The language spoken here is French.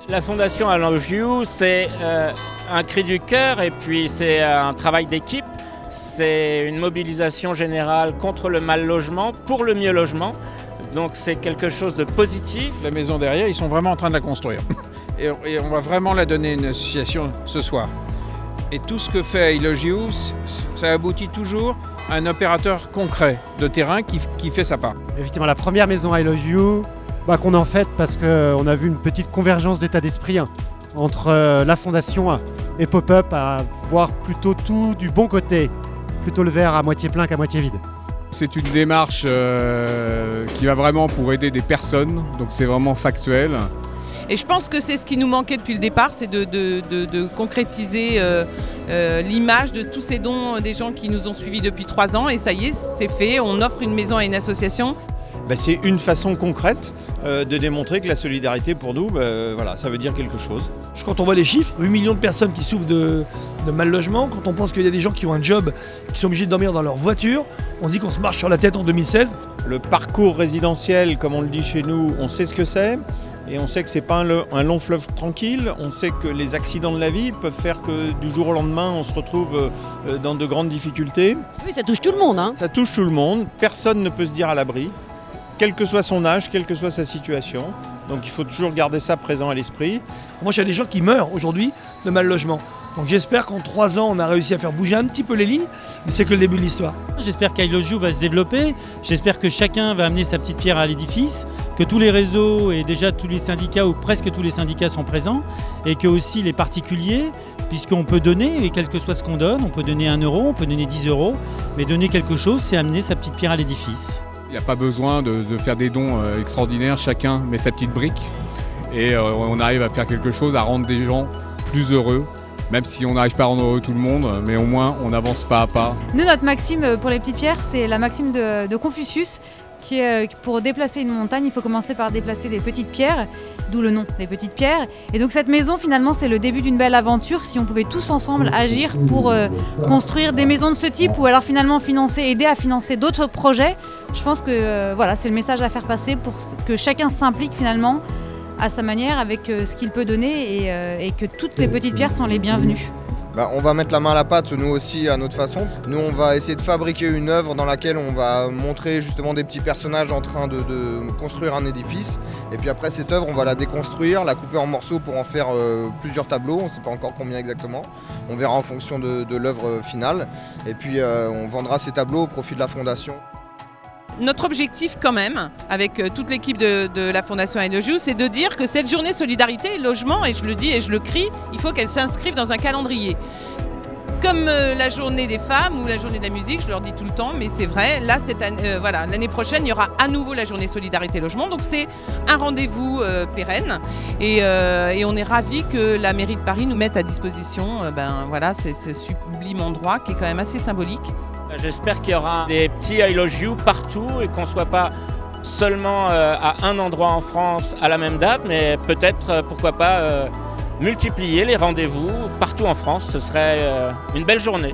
La fondation I Love You, c'est un cri du cœur et puis c'est un travail d'équipe. C'est une mobilisation générale contre le mal logement, pour le mieux logement. Donc c'est quelque chose de positif. La maison derrière, ils sont vraiment en train de la construire. Et on va vraiment la donner à une association ce soir. Et tout ce que fait I Love You, ça aboutit toujours à un opérateur concret de terrain qui fait sa part. Effectivement, la première maison I Love You, qu'on a en fait parce qu'on a vu une petite convergence d'état d'esprit entre la fondation et Pop-Up à voir plutôt tout du bon côté, plutôt le verre à moitié plein qu'à moitié vide. C'est une démarche qui va vraiment pour aider des personnes, donc c'est vraiment factuel. Et je pense que c'est ce qui nous manquait depuis le départ, c'est de concrétiser l'image de tous ces dons des gens qui nous ont suivis depuis 3 ans. Et ça y est, c'est fait, on offre une maison à une association. C'est une façon concrète de démontrer que la solidarité pour nous, voilà, ça veut dire quelque chose. Quand on voit les chiffres, 8 millions de personnes qui souffrent de mal logement, quand on pense qu'il y a des gens qui ont un job, qui sont obligés de dormir dans leur voiture, on dit qu'on se marche sur la tête en 2016. Le parcours résidentiel, comme on le dit chez nous, on sait ce que c'est. Et on sait que ce n'est pas un long fleuve tranquille, on sait que les accidents de la vie peuvent faire que du jour au lendemain on se retrouve dans de grandes difficultés. Oui, ça touche tout le monde. Ça touche tout le monde, personne ne peut se dire à l'abri, quel que soit son âge, quelle que soit sa situation. Donc il faut toujours garder ça présent à l'esprit. Moi j'ai des gens qui meurent aujourd'hui de mal logement. Donc j'espère qu'en 3 ans on a réussi à faire bouger un petit peu les lignes, mais c'est que le début de l'histoire. J'espère qu'I Love You va se développer, j'espère que chacun va amener sa petite pierre à l'édifice, que tous les réseaux et déjà tous les syndicats ou presque tous les syndicats sont présents et que aussi les particuliers, puisqu'on peut donner, et quel que soit ce qu'on donne, on peut donner 1 euro, on peut donner 10 euros, mais donner quelque chose c'est amener sa petite pierre à l'édifice. Il n'y a pas besoin de faire des dons extraordinaires, chacun met sa petite brique et on arrive à faire quelque chose, à rendre des gens plus heureux. Même si on n'arrive pas à rendre heureux tout le monde, mais au moins on avance pas à pas. Nous, notre maxime pour les petites pierres, c'est la maxime de Confucius, qui est pour déplacer une montagne, il faut commencer par déplacer des petites pierres, d'où le nom des petites pierres. Et donc cette maison, finalement, c'est le début d'une belle aventure, si on pouvait tous ensemble agir pour construire des maisons de ce type, ou alors finalement aider à financer d'autres projets. Je pense que voilà, c'est le message à faire passer pour que chacun s'implique finalement à sa manière avec ce qu'il peut donner et que toutes les petites pierres sont les bienvenues. On va mettre la main à la pâte, nous aussi, à notre façon. Nous, on va essayer de fabriquer une œuvre dans laquelle on va montrer justement des petits personnages en train de construire un édifice. Et puis après cette œuvre, on va la déconstruire, la couper en morceaux pour en faire plusieurs tableaux. On ne sait pas encore combien exactement. On verra en fonction de l'œuvre finale. Et puis on vendra ces tableaux au profit de la fondation. Notre objectif quand même, avec toute l'équipe de la Fondation I Love You, c'est de dire que cette journée solidarité logement, et je le dis et je le crie, il faut qu'elle s'inscrive dans un calendrier. Comme la journée des femmes ou la journée de la musique, je leur dis tout le temps, mais c'est vrai, là, voilà, l'année prochaine, il y aura à nouveau la journée solidarité logement, donc c'est un rendez-vous pérenne, et on est ravis que la mairie de Paris nous mette à disposition voilà, ce sublime endroit qui est quand même assez symbolique. J'espère qu'il y aura des petits I Love You partout et qu'on ne soit pas seulement à un endroit en France à la même date, mais peut-être, pourquoi pas, multiplier les rendez-vous partout en France. Ce serait une belle journée.